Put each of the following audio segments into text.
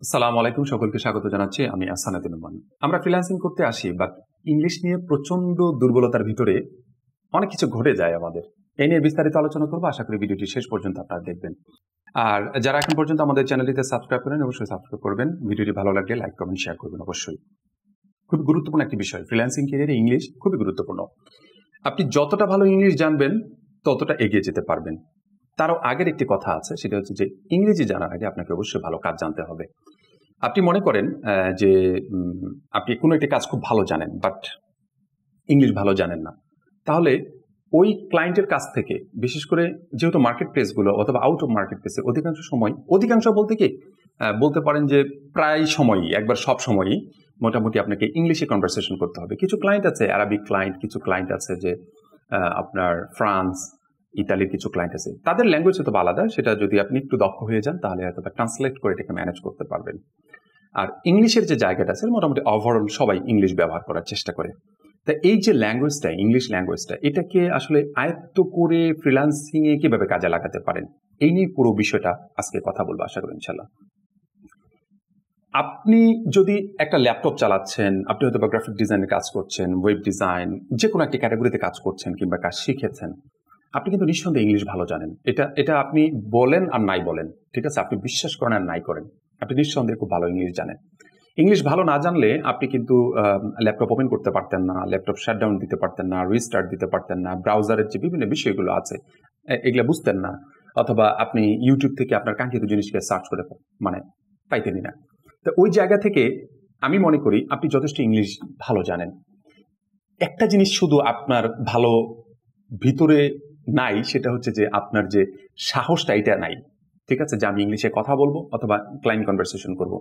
আসসালামু আলাইকুম, সকলকে স্বাগত জানাচ্ছি। আমি আহসান উদ্দিন নোমান। আমরা ফ্রিল্যান্সিং করতে আসি, বাট ইংলিশ নিয়ে প্রচন্ড দুর্বলতার ভিতরে অনেক কিছু ঘটে যায় আমাদের। এই নিয়ে বিস্তারিত আলোচনা করবো। আশা করি ভিডিওটি শেষ পর্যন্ত আপনারা দেখবেন। আর যারা এখন পর্যন্ত আমাদের চ্যানেলটিতে সাবস্ক্রাইব করেন, অবশ্যই সাবস্ক্রাইব করবেন। ভিডিওটি ভালো লাগলে লাইক, কমেন্ট, শেয়ার করবেন অবশ্যই। খুব গুরুত্বপূর্ণ একটি বিষয়, ফ্রিল্যান্সিং ক্যারিয়ারে ইংলিশ খুবই গুরুত্বপূর্ণ। আপনি যতটা ভালো ইংলিশ জানবেন ততটা এগিয়ে যেতে পারবেন। তারও আগের একটি কথা আছে, সেটা হচ্ছে যে ইংরেজি জানার আগে আপনাকে অবশ্যই ভালো কাজ জানতে হবে। আপনি মনে করেন যে আপনি কোনো একটি কাজ খুব ভালো জানেন, বাট ইংলিশ ভালো জানেন না, তাহলে ওই ক্লায়েন্টের কাছ থেকে, বিশেষ করে যেহেতু মার্কেট প্লেসগুলো অথবা আউট অফ মার্কেট প্লেসে অধিকাংশ বলতে কি বলতে পারেন যে প্রায় সময়ই, একবার সব সময়ই মোটামুটি আপনাকে ইংলিশে কনভারসেশন করতে হবে। কিছু ক্লায়েন্ট আছে অ্যারাবিক ক্লায়েন্ট, কিছু ক্লায়েন্ট আছে যে আপনার ফ্রান্স, ইতালির কিছু ক্লায়েন্ট আছে, তাদের ল্যাঙ্গুয়েজ হয়তো আলাদা। সেটা যদি আপনি একটু দক্ষ হয়ে যান তাহলে হয়তো ট্রান্সলেট করে এটাকে ম্যানেজ করতে পারবেন। আর ইংলিশের যে জায়গাটা আছে, মোটামুটি ওভারঅল সবাই ইংলিশ ব্যবহার করার চেষ্টা করে। তা এই যে ল্যাঙ্গুয়েজটা, ইংলিশ ল্যাঙ্গুয়েজটা, এটাকে আসলে আয়ত্ত করে ফ্রিল্যান্সিংয়ে কিভাবে কাজে লাগাতে পারেন, এই নিয়ে পুরো বিষয়টা আজকে কথা বলবো, আশা করি ইনশাল্লাহ। আপনি যদি একটা ল্যাপটপ চালাচ্ছেন, আপনি হয়তো গ্রাফিক ডিজাইনের কাজ করছেন, ওয়েব ডিজাইন, যে কোনো একটি ক্যাটাগরিতে কাজ করছেন কিংবা কাজ শিখেছেন, আপনি কিন্তু নিঃসন্দেহে ইংলিশ ভালো জানেন। এটা আপনি বলেন আর নাই বলেন, ঠিক আছে, আপনি বিশ্বাস করেন আর নাই করেন, আপনি নিঃসন্দেহে খুব ভালো ইংলিশ জানেন। ইংলিশ ভালো না জানলে আপনি কিন্তু ল্যাপটপ ওপেন করতে পারতেন না, ল্যাপটপ শাটডাউন দিতে পারতেন না, রিস্টার্ট দিতে পারতেন না, ব্রাউজারের যে বিভিন্ন বিষয়গুলো আছে এগুলো বুঝতেন না, অথবা আপনি ইউটিউব থেকে আপনার কাঙ্ক্ষিত জিনিসকে সার্চ করে পাইতেনই না। তো ওই জায়গা থেকে আমি মনে করি আপনি যথেষ্ট ইংলিশ ভালো জানেন। একটা জিনিস শুধু আপনার ভালো ভিতরে নাই, সেটা হচ্ছে যে আপনার যে সাহসটা, এটা নাই, ঠিক আছে, যে আমি ইংলিশে কথা বলবো অথবা ক্লায়েন্ট কনভারসেশন করব।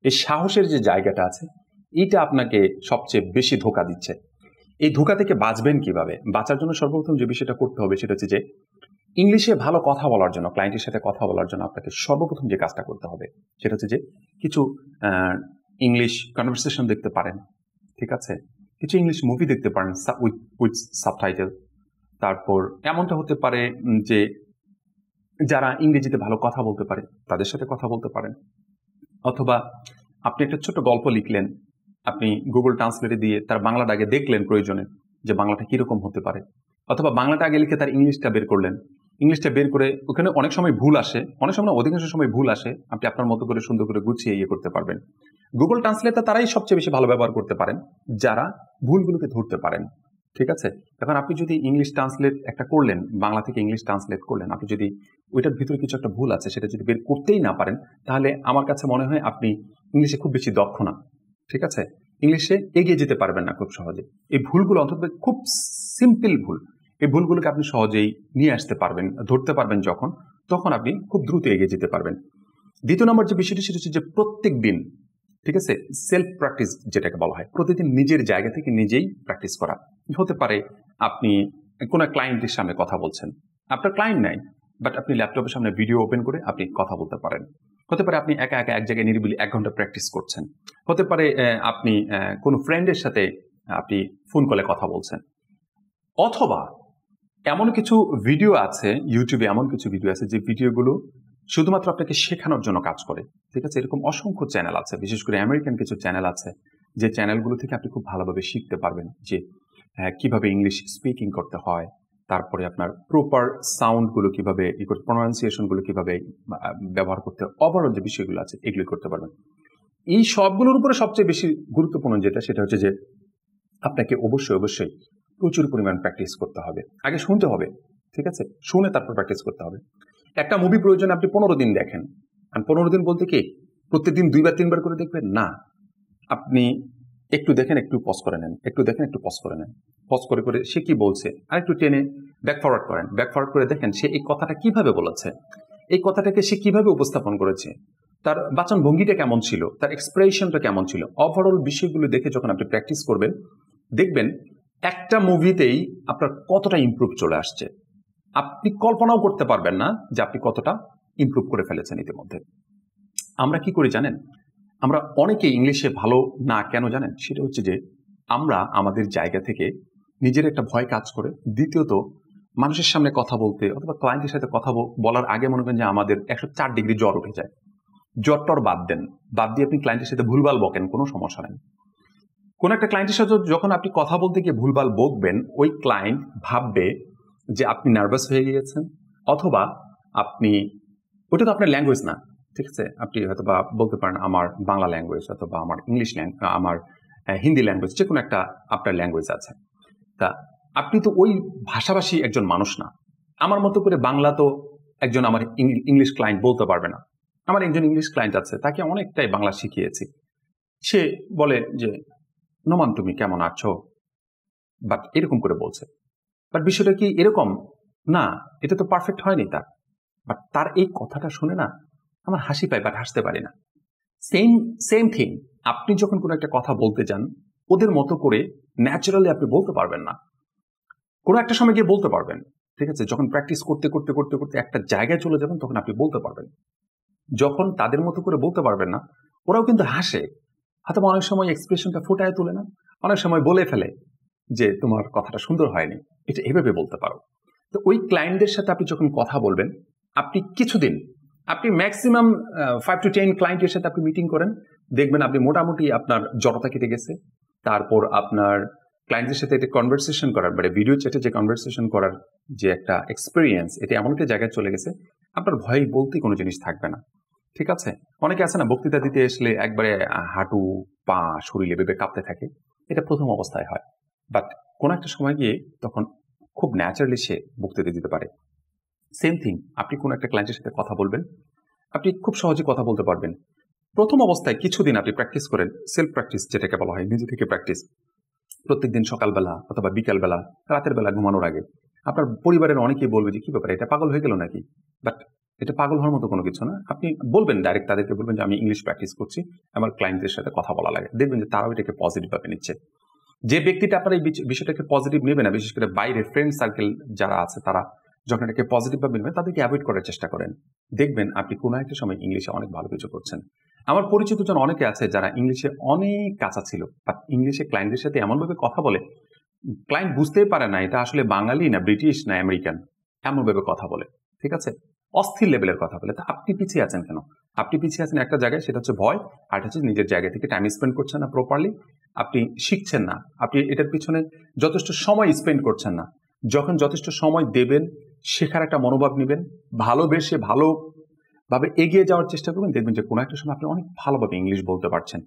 এই সাহসের যে জায়গাটা আছে, এটা আপনাকে সবচেয়ে বেশি ধোঁকা দিচ্ছে। এই ধোঁকা থেকে বাঁচবেন কিভাবে? বাঁচার জন্য সর্বপ্রথম যে বিষয়টা করতে হবে সেটা হচ্ছে যে ইংলিশে ভালো কথা বলার জন্য, ক্লায়েন্টের সাথে কথা বলার জন্য আপনাকে সর্বপ্রথম যে কাজটা করতে হবে সেটা হচ্ছে যে কিছু ইংলিশ কনভারসেশন দেখতে পারেন, ঠিক আছে, কিছু ইংলিশ মুভি দেখতে পারেন উইথ সাবটাইটেল। তারপর এমনটা হতে পারে যে যারা ইংরেজিতে ভালো কথা বলতে পারে তাদের সাথে কথা বলতে পারেন, অথবা আপনি একটা ছোট্ট গল্প লিখলেন, আপনি গুগল ট্রান্সলেটে দিয়ে তার বাংলাটা আগে দেখলেন প্রয়োজনে, যে বাংলাটা কিরকম হতে পারে, অথবা বাংলাটা আগে লিখে তার ইংলিশটা বের করলেন। ইংলিশটা বের করে ওখানে অনেক সময় ভুল আসে, অনেক সময় অধিকাংশ সময় ভুল আসে, আপনি আপনার মতো করে সুন্দর করে গুছিয়ে ইয়ে করতে পারবেন। গুগল ট্রান্সলেটটা তারাই সবচেয়ে বেশি ভালো ব্যবহার করতে পারেন যারা ভুলগুলোকে ধরতে পারেন, ঠিক আছে। এখন আপনি যদি ইংলিশ ট্রান্সলেট একটা করলেন, বাংলা থেকে ইংলিশ ট্রান্সলেট করলেন, আপনি যদি ওইটার ভিতরে কিছু একটা ভুল আছে সেটা যদি বের করতেই না পারেন, তাহলে আমার কাছে মনে হয় আপনি ইংলিশে খুব বেশি দক্ষ না, ঠিক আছে। ইংলিশে এগিয়ে যেতে পারবেন না খুব সহজে। এই ভুলগুলো অন্তত খুব সিম্পল ভুল, এই ভুলগুলোকে আপনি সহজেই নিয়ে আসতে পারবেন, ধরতে পারবেন তখন আপনি খুব দ্রুত এগিয়ে যেতে পারবেন। দ্বিতীয় নম্বর যে বিষয়টি সেটা হচ্ছে যে প্রত্যেক দিন, ঠিক আছে, সেলফ প্র্যাকটিস যেটাকে বলা হয়, প্রতিদিন নিজের জায়গা থেকে নিজেই প্র্যাকটিস করা। হতে পারে আপনি কোনো ক্লায়েন্টের সামনে কথা বলছেন, আপনার ক্লায়েন্ট নাই, বাট আপনি ল্যাপটপের সামনে ভিডিও ওপেন করে আপনি কথা বলতে পারেন। হতে পারে আপনি একা একা এক জায়গায় নিরিবিলি 1 ঘন্টা প্র্যাকটিস করছেন। হতে পারে আপনি কোনো ফ্রেন্ডের সাথে আপনি ফোন কলে কথা বলছেন। অথবা এমন কিছু ভিডিও আছে ইউটিউবে, এমন কিছু ভিডিও আছে যে ভিডিওগুলো শুধুমাত্র আপনাকে শেখানোর জন্য কাজ করে, ঠিক আছে। এরকম অসংখ্য চ্যানেল আছে, বিশেষ করে আমেরিকান কিছু চ্যানেল আছে, যে চ্যানেলগুলো থেকে আপনি খুব ভালোভাবে শিখতে পারবেন যে কিভাবে ইংলিশ স্পিকিং করতে হয়, তারপরে আপনার প্রপার সাউন্ডগুলো কিভাবে, প্রনাউন্সিয়েশনগুলো কিভাবে ব্যবহার করতে, ওভারঅল যে বিষয়গুলো আছে এগুলি করতে পারবেন। এই সবগুলোর উপরে সবচেয়ে বেশি গুরুত্বপূর্ণ সেটা হচ্ছে যে আপনাকে অবশ্যই প্রচুর পরিমাণ প্র্যাকটিস করতে হবে। আগে শুনতে হবে, ঠিক আছে, শুনে তারপর প্র্যাকটিস করতে হবে। একটা মুভি প্রয়োজনে আপনি 15 দিন দেখেন, আর 15 দিন বলতে কি প্রত্যেকদিন 2বার 3বার করে দেখবেন না। আপনি একটু দেখেন, একটু পজ করে নেন, একটু দেখেন, একটু পজ করে নেন, পজ করে করে সে কি বলছে আর একটু টেনে ব্যাক ফরওয়ার্ড করেন, ব্যাক ফরওয়ার্ড করে দেখেন সে এই কথাটা কিভাবে বলেছে, এই কথাটাকে সে কিভাবে উপস্থাপন করেছে, তার বাচন ভঙ্গিটা কেমন ছিল, তার এক্সপ্রেশনটা কেমন ছিল। ওভারঅল বিষয়গুলো দেখে যখন আপনি প্র্যাকটিস করবেন, দেখবেন একটা মুভিতেই আপনার কতটা ইমপ্রুভ চলে আসছে। আপনি কল্পনাও করতে পারবেন না যে আপনি কতটা ইমপ্রুভ করে ফেলেছেন ইতিমধ্যে। আমরা কি করি জানেন? আমরা অনেকে ইংলিশে ভালো না কেন জানেন? সেটা হচ্ছে যে আমরা আমাদের জায়গা থেকে নিজের একটা ভয় কাজ করে। দ্বিতীয়ত, মানুষের সামনে কথা বলতে অথবা ক্লায়েন্টের সাথে কথা বলার আগে মনে করেন যে আমাদের 104 ডিগ্রি জ্বর উঠে যায়। জটটর বাদ দেন, বাদ দিয়ে আপনি ক্লায়েন্টের সাথে ভুলভাল বকেন, কোনো সমস্যা নেই। কোন একটা ক্লায়েন্টের সাথে যখন আপনি কথা বলতে গিয়ে ভুলভাল বকবেন, ওই ক্লায়েন্ট ভাববে যে আপনি নার্ভাস হয়ে গিয়েছেন, অথবা আপনি, ওটা তো আপনার ল্যাঙ্গুয়েজ না, ঠিক আছে, আপনি হয়তো বা বলতে পারেন আমার বাংলা ল্যাঙ্গুয়েজ অথবা আমার ইংলিশ আমার হিন্দি ল্যাঙ্গুয়েজ, যে কোনো একটা আপনার ল্যাঙ্গুয়েজ আছে। তা আপনি তো ওই ভাষাভাষী একজন মানুষ না। আমার মতো করে বাংলা তো একজন আমার ইংলিশ ক্লায়েন্ট বলতে পারবে না। আমার একজন ইংলিশ ক্লায়েন্ট আছে, তাকে অনেকটাই বাংলা শিখিয়েছি। সে বলে যে নোমান তুমি কেমন আছো, বাট এরকম করে বলছে। বাট বিষয়টা কি এরকম না, এটা তো পারফেক্ট হয়নি তার। বাট তার এই কথাটা শুনে না আমার হাসি পায়, বাট হাসতে পারি না। সেম থিং, আপনি যখন কোনো একটা কথা বলতে যান, ওদের মতো করে ন্যাচারালি আপনি বলতে পারবেন না। কোনো একটা সময় গিয়ে বলতে পারবেন, ঠিক আছে, যখন প্র্যাকটিস করতে করতে করতে করতে একটা জায়গায় চলে যাবেন, তখন আপনি বলতে পারবেন। যখন তাদের মতো করে বলতে পারবেন না, ওরাও কিন্তু হাসে, হয়তো অনেক সময় এক্সপ্রেশনটা ফুটায় তোলে না, অনেক সময় বলে ফেলে যে তোমার কথাটা সুন্দর হয়নি, এটা এভাবে বলতে পারো। তো ওই ক্লায়েন্টদের সাথে আপনি যখন কথা বলবেন, আপনি কিছুদিন, আপনি ম্যাক্সিমাম 5 to 10 ক্লায়েন্টের সাথে আপনি মিটিং করেন, দেখবেন আপনি মোটামুটি আপনার জড়তা কেটে গেছে। তারপর আপনার ক্লায়েন্টের সাথে একটা কনভারসেশন করার, মানে ভিডিও চ্যাটে যে কনভারসেশন করার যে একটা এক্সপিরিয়েন্স, এটা এমন একটা জায়গায় চলে গেছে, আপনার ভয় বলতে কোনো জিনিস থাকবে না, ঠিক আছে। অনেকে আছে না, বক্তৃতা দিতে আসলে একবারে হাঁটু পা শরীর এভাবে কাঁপতে থাকে, এটা প্রথম অবস্থায় হয়। বাট কোনো একটা সময় গিয়ে তখন খুব ন্যাচারালি সে বক্তৃতা দিতে পারে। সেম থিং, আপনি কোনো একটা ক্লায়েন্টের সাথে কথা বলবেন, আপনি খুব সহজে কথা বলতে পারবেন। প্রথম অবস্থায় কিছুদিন আপনি প্র্যাকটিস করেন, সেলফ প্র্যাকটিস যেটাকে বলা হয়, নিজে থেকে প্র্যাকটিস। প্রত্যেকদিন সকালবেলা অথবা বিকালবেলা, রাতের বেলা ঘুমানোর আগে আপনার পরিবারের অনেকেই বলবে যে কি ব্যাপার, এটা পাগল হয়ে গেল নাকি। বাট এটা পাগল হওয়ার মতো কোনো কিছু না। আপনি বলবেন, ডাইরেক্ট তাদেরকে বলবেন যে আমি ইংলিশ প্র্যাকটিস করছি, আমার ক্লায়েন্টদের সাথে কথা বলা লাগে, দেখবেন যে তারাও এটাকে পজিটিভভাবে নিচ্ছে। যে ব্যক্তিটা আপনার এই বিষয়টাকে পজিটিভ নেবে না, বিশেষ করে বাইরে ফ্রেন্ড সার্কেল যারা আছে, তারা যখন এটাকে পজিটিভভাবে নেবেন, তাদেরকে অ্যাভয়েড করার চেষ্টা করেন, দেখবেন আপনি কোনো একটা সময় ইংলিশে অনেক ভালো কিছু করছেন। আমার পরিচিত জন অনেকে আছে যারা ইংলিশে অনেক কাঁচা ছিল, বাট ইংলিশে ক্লায়েন্টদের সাথে এমনভাবে কথা বলে, ক্লায়েন্ট বুঝতেই পারে না এটা আসলে বাঙালি না ব্রিটিশ না আমেরিকান, এমনভাবে কথা বলে, ঠিক আছে, অস্থির লেভেলের কথা বলে। তা আপনি পিছিয়ে আছেন কেন? আপনি পিছিয়ে আছেন একটা জায়গায়, সেটা হচ্ছে ভয়, আর এটা হচ্ছে নিজের জায়গা থেকে টাইম স্পেন্ড করছেন না প্রপারলি, আপনি শিখছেন না, আপনি এটার পিছনে যথেষ্ট সময় স্পেন্ড করছেন না। যখন যথেষ্ট সময় দেবেন, শেখার একটা মনোভাব নেবেন, ভালোবেসে ভালোভাবে এগিয়ে যাওয়ার চেষ্টা করবেন, দেখবেন যে কোনো একটা সময় আপনি অনেক ভালোভাবে ইংলিশ বলতে পারছেন।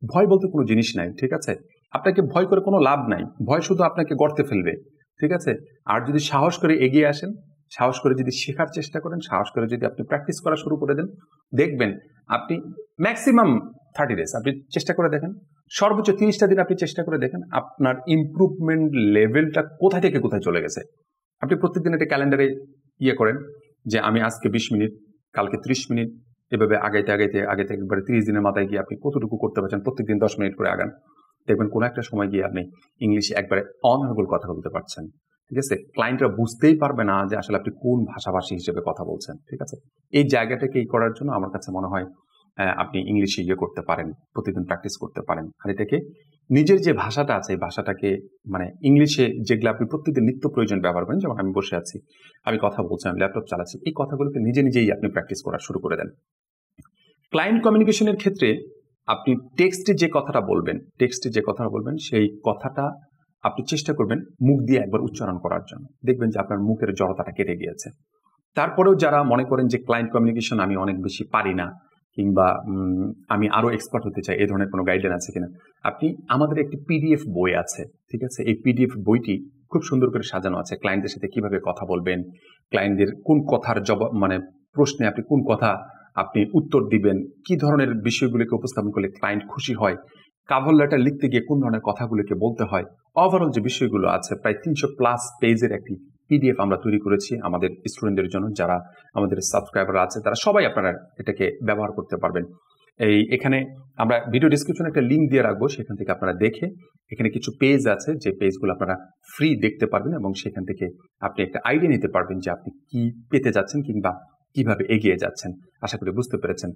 ভয় বলতে কোনো জিনিস নাই, ঠিক আছে, আপনাকে ভয় করে কোনো লাভ নাই, ভয় শুধু আপনাকে গর্তে ফেলবে, ঠিক আছে। আর যদি সাহস করে এগিয়ে আসেন, সাহস করে যদি শেখার চেষ্টা করেন, সাহস করে যদি আপনি প্র্যাকটিস করা শুরু করে দেন, দেখবেন আপনি ম্যাক্সিমাম 30 days আপনি চেষ্টা করে দেখেন, সর্বোচ্চ 30টা দিন আপনি চেষ্টা করে দেখেন আপনার ইমপ্রুভমেন্ট লেভেলটা কোথা থেকে কোথায় চলে গেছে। আপনি প্রত্যেকদিন একটা ক্যালেন্ডারে করেন যে আমি আজকে 20 মিনিট, কালকে 30 মিনিট, এভাবে আগাইতে একবারে 30 দিনের মাথায় গিয়ে আপনি কতটুকু করতে পারছেন, প্রত্যেকদিন 10 মিনিট করে আগান, দেখবেন কোনো একটা সময় গিয়ে আপনি ইংলিশে একবারে অনারেবল কথা বলতে পারছেন, ঠিক আছে। ক্লায়েন্টরা বুঝতেই পারবে না যে আসলে আপনি কোন ভাষাভাষী হিসেবে কথা বলছেন, ঠিক আছে। এই জায়গাটাকে করার জন্য আমার কাছে মনে হয় আপনি ইংলিশে করতে পারেন, প্রতিদিন প্র্যাকটিস করতে পারেন। আর এটাকে নিজের যে ভাষাটা আছে, এই ভাষাটাকে মানে ইংলিশে যেগুলো আপনি প্রত্যেকদিন নিত্য প্রয়োজন ব্যবহার করেন, যেমন আমি বসে আছি, আমি কথা বলছি, আমি ল্যাপটপ চালাচ্ছি, এই কথাগুলোকে নিজেই আপনি প্র্যাকটিস করা শুরু করে দেন। ক্লায়েন্ট কমিউনিকেশনের ক্ষেত্রে আপনি টেক্সটে যে কথাটা বলবেন, সেই কথাটা আপনি চেষ্টা করবেন মুখ দিয়ে একবার উচ্চারণ করার জন্য, দেখবেন যে আপনার মুখের জড়তাটা কেটে গিয়েছে। তারপরেও যারা মনে করেন যে ক্লায়েন্ট কমিউনিকেশন আমি অনেক বেশি পারি না, কিংবা আমি আরো এক্সপার্ট হতে চাই, এই ধরনের কোনো গাইডলাইন আছে কিনা, আপনি আমাদের একটি পিডিএফ বই আছে, ঠিক আছে, এই পিডিএফ বইটি খুব সুন্দর করে সাজানো আছে, ক্লায়েন্টদের সাথে কিভাবে কথা বলবেন, ক্লায়েন্টদের কোন কথার জবাব, মানে প্রশ্নে আপনি কোন কথা আপনি উত্তর দিবেন, কি ধরনের বিষয়গুলিকে উপস্থাপন করলে ক্লায়েন্ট খুশি হয়, কাভার লেটার লিখতে গিয়ে কোন ধরনের কথাগুলিকে বলতে হয়, ওভারঅল যে বিষয়গুলো আছে, প্রায় 300+ পেজের একটি পিডিএফ আমরা তৈরি করেছি আমাদের স্টুডেন্টদের জন্য। যারা আমাদের সাবস্ক্রাইবার আছে তারা সবাই আপনারা এটাকে ব্যবহার করতে পারবেন। এখানে আমরা ভিডিও ডিসক্রিপশনে একটা লিঙ্ক দিয়ে রাখবো, সেখান থেকে আপনারা দেখে, এখানে কিছু পেজ আছে যে পেজগুলো আপনারা ফ্রি দেখতে পারবেন, এবং সেখান থেকে আপনি একটা আইডিয়া নিতে পারবেন যে আপনি কি পেতে যাচ্ছেন কিংবা কিভাবে এগিয়ে যাচ্ছেন। আশা করি বুঝতে পেরেছেন।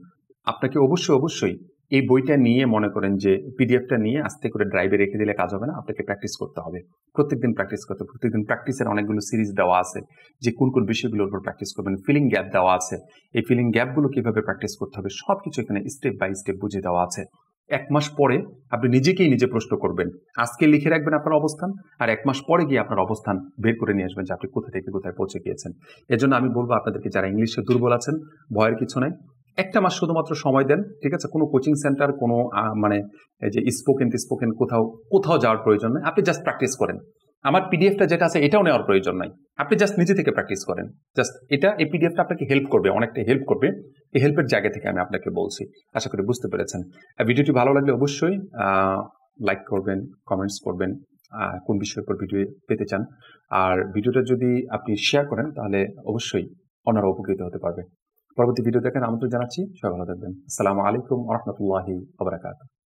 আপনাকে অবশ্যই এই বইটা নিয়ে মনে করেন যে পিডিএফটা নিয়ে আস্তে করে ড্রাইভে রেখে দিলে কাজ হবে না, আপনাকে প্র্যাকটিস করতে হবে, প্রত্যেকদিন প্র্যাকটিস করতে হবে। প্রত্যেকদিন প্র্যাকটিসের অনেকগুলো সিরিজ দেওয়া আছে যে কোন কোন বিষয়গুলোর উপর প্র্যাকটিস করবেন, ফিলিং গ্যাপ দেওয়া আছে, এই ফিলিং গ্যাপগুলো কিভাবে প্র্যাকটিস করতে হবে সবকিছু এখানে স্টেপ বাই স্টেপ বুঝিয়ে দেওয়া আছে। 1 মাস পরে আপনি নিজেকেই নিজে প্রশ্ন করবেন, আজকে লিখে রাখবেন আপনার অবস্থান, আর 1 মাস পরে গিয়ে আপনার অবস্থান বের করে নিয়ে আসবেন যে আপনি কোথা থেকে কোথায় পৌঁছে গিয়েছেন। এজন্য আমি বলবো আপনাদেরকে, যারা ইংলিশে দুর্বল আছেন, ভয়ের কিছু নাই, 1টা মাস শুধুমাত্র সময় দেন, ঠিক আছে? কোনো কোচিং সেন্টার, কোনো মানে এই যে স্পোকেন কোথাও যাওয়ার প্রয়োজন নেই। আপনি জাস্ট প্র্যাকটিস করেন। আমার পিডিএফটা যেটা আছে এটাও নেওয়ার প্রয়োজন নাই, আপনি জাস্ট নিজে থেকে প্র্যাকটিস করেন। জাস্ট এই পিডিএফটা আপনাকে হেল্প করবে, অনেকটা হেল্প করবে। এই হেল্পের জায়গা থেকে আমি আপনাকে বলছি। আশা করি বুঝতে পেরেছেন। ভিডিওটি ভালো লাগলে অবশ্যই লাইক করবেন, কমেন্টস করবেন কোন বিষয়ের উপর ভিডিও পেতে চান। আর ভিডিওটা যদি আপনি শেয়ার করেন তাহলে অবশ্যই অন্যরা উপকৃত হতে পারবে। পরবর্তী ভিডিও দেখার আমন্ত্রণ জানাচ্ছি। সবাই ভালো থাকবেন। আসসালামু আলাইকুম ওয়া রাহমাতুল্লাহি ওয়া বারাকাতুহু।